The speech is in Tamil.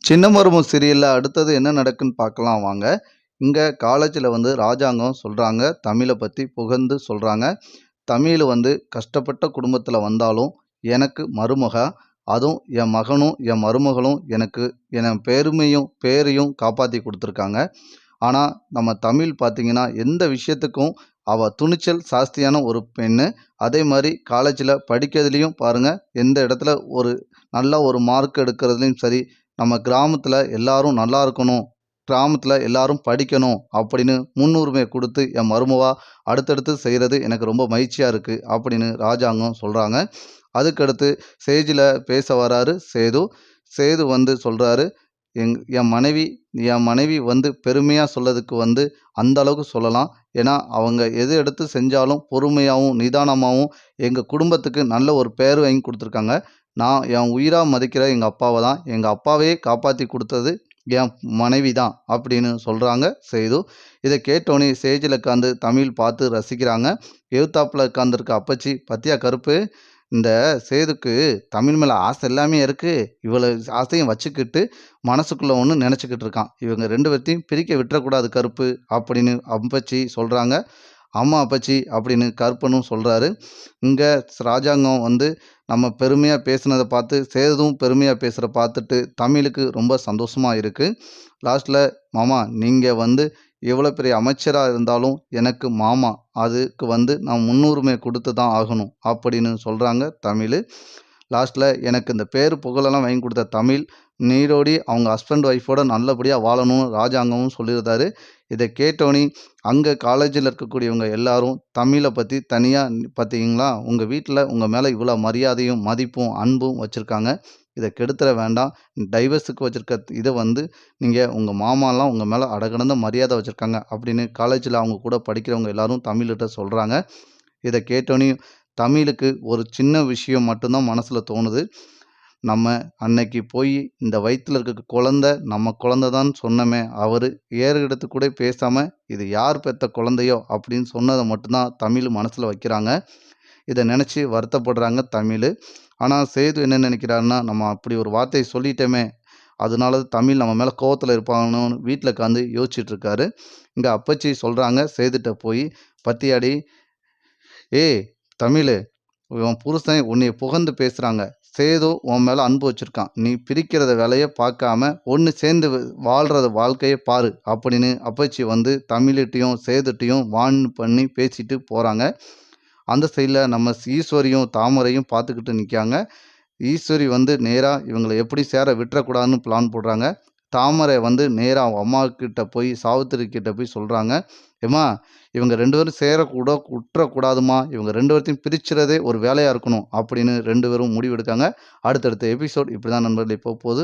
சின்ன மருமம் சீரியல்ல அடுத்தது என்ன நடக்குன்னு பார்க்கலாம் வாங்க. இங்க காலேஜ்ல ராஜாங்கம் சொல்றாங்க. தமிழ பத்தி புகழ்ந்து சொல்றாங்க. தமிழ் கஷ்டப்பட்ட குடும்பத்துல வந்தாலும், எனக்கு மருமகா, அதுவும் என் மகனும், என் மருமகளும் எனக்கு என் பெருமையும், பேரையும் காப்பாத்தி குடுத்துருக்காங்க. ஆனா, நம்ம தமிழ் பார்த்தீங்கன்னா, எந்த விஷயத்துக்கும் அவ துணிச்சல் ஜாஸ்தியான ஒரு பெண்ணு. அதே மாரி காலேஜ்ல படிக்கிறதுலயும் பாருங்க, எந்த இடத்துல ஒரு நல்ல ஒரு மார்க் எடுக்கிறதுலயும் சரி, நம்ம கிராமத்துல எல்லாரும் நல்லா இருக்கணும், கிராமத்துல எல்லாரும் படிக்கணும் அப்படின்னு முன்னுரிமை குடுத்து, என் மருமவா அடுத்தடுத்து செய்றது எனக்கு ரொம்ப மகிழ்ச்சியா இருக்கு அப்படின்னு ராஜாங்கம் சொல்றாங்க. அதுக்கடுத்து ஸ்டேஜ்ல பேச வராரு சேது. சேது சொல்றாரு, என் மனைவி என் மனைவி பெருமையா சொல்லதுக்கு அந்த அளவுக்கு சொல்லலாம். ஏன்னா, அவங்க எது எடுத்து செஞ்சாலும் பொறுமையாவும், நிதானமாவும் எங்க குடும்பத்துக்கு நல்ல ஒரு பேர் வாங்கி குடுத்துருக்காங்க. நான் என் உயிரா மதிக்கிற எங்க அப்பாவ தான். எங்க அப்பாவையே காப்பாத்தி குடுத்தது என் மனைவி தான் அப்படின்னு சொல்றாங்க சேது. இத கேட்டோனே ஸ்டேஜ்ல உட்காந்து தமிழ் பார்த்து ரசிக்கிறாங்க. எதுத்தாப்புல உட்காந்துருக்க அப்பச்சி, "பாத்தியா கருப்பு, இந்த சேதுக்கு தமிழ் மேல ஆசை எல்லாமே இருக்கு. இவ்வளோ ஆசையும் வச்சுக்கிட்டு மனசுக்குள்ள ஒண்ணு நெனச்சுக்கிட்டு இருக்கான். இவங்க 2 பேத்தையும் பிரிக்க விட்டுறக்கூடாது கருப்பு" அப்படின்னு அப்பச்சி சொல்றாங்க. "ஆமா அப்பச்சி" அப்படின்னு கருப்பனும் சொல்றாரு. இங்க ராஜாங்கம் நம்ம பெருமையா பேசுனத பார்த்து, சேதுவும் பெருமையா பேசுறத பார்த்துட்டு தமிழுக்கு ரொம்ப சந்தோஷமா இருக்கு. லாஸ்ட்ல, "மாமா, நீங்க எவ்வளோ பெரிய அமைச்சரா இருந்தாலும் எனக்கு மாமா. அதுக்கு நான் முன்னுரிமை குடுத்து தான் ஆகணும்" அப்படின்னு சொல்றாங்க தமிழு. லாஸ்ட்ல, எனக்கு இந்த பேரு புகழெல்லாம் வாங்கி குடுத்த தமிழ், நீடோடி அவங்க ஹஸ்பண்ட் ஒய்ஃபோட நல்லபடியா வாழணும்னு ராஜாங்கமும் சொல்லியிருந்தாரு. இத கேட்டோனே, அங்க காலேஜ்ல இருக்கக்கூடியவங்க எல்லாரும் தமிழ பத்தி தனியா, "பாத்தீங்களா, உங்க வீட்ல உங்க மேல இவ்வளோ மரியாதையும், மதிப்பும், அன்பும் வச்சிருக்காங்க. இத கெடுத்துற வேண்டாம். டைவர்ஸுக்கு வச்சிருக்க இத நீங்க உங்க மாமாலாம் உங்க மேல அடகடந்த மரியாதை வச்சிருக்காங்க" அப்படின்னு காலேஜ்ல அவங்க கூட படிக்கிறவங்க எல்லாரும் தமிழ்ட்ட சொல்றாங்க. இத கேட்டோனே தமிழுக்கு ஒரு சின்ன விஷயம் மட்டும் தான் மனசுல தோணுது. நம்ம அன்னைக்கு போயி இந்த வயித்துல இருக்க குழந்தை நம்ம குழந்தை தான்னு சொன்னோமே, அவரு ஏறு எடுத்து கூட பேசாம, "இது யார் பெத்த குழந்தையோ" அப்படின்னு சொன்னத மட்டும் தான் தமிழ் மனசுல வைக்கிறாங்க. இத நெனச்சு வருத்தப்படுறாங்க தமிழு. ஆனா சேது என்ன நெனைக்கிறாருன்னா, நம்ம அப்படி ஒரு வார்த்தைய சொல்லிட்டோமே, அதனால தமிழ் நம்ம மேல கோவத்துல இருப்பானோன்னு வீட்ல உட்காந்து யோசிச்சுட்டு இருக்காரு. இங்க அப்பச்சி சொல்றாங்க சேதுட்ட போயி, "பாத்தியாடி, ஏய் தமிழு, உன் புருஷன் உன்னைய புகழ்ந்து பேசுறாங்க. சேது உன் மேல அன்பு வச்சிருக்கான். நீ பிரிக்கிறத வேலைய பார்க்காம, ஒண்ணு சேர்ந்து வாழ்றத வாழ்க்கைய பாரு" அப்படின்னு அப்பச்சி தமிழ்ட்டயும், சேதுட்டயும் வார்ன் பண்ணி பேசிட்டு போறாங்க. அந்த சைட்ல நம்ம ஈஸ்வரியும், தாமரையும் பார்த்துக்கிட்டு நிக்காங்க. ஈஸ்வரி நேரா இவங்கள எப்படி சேர விட்டுறக்கூடாதுன்னு பிளான் போடுறாங்க. தாமரை நேரா அவங்க அம்மாகிட்ட போய், சாவித்திரி கிட்ட போய் சொல்றாங்க, "எம்மா, இவங்க 2 பேரும் உட்றக்கூடாதும்மா. இவங்க 2 பேத்தையும் பிரிச்சுறதே ஒரு வேலையா இருக்கணும்" அப்படின்னு 2 பேரும் முடிவெடுக்காங்க. அடுத்தடுத்த எபிசோட் இப்படிதான் நண்பர்களே போப்போது.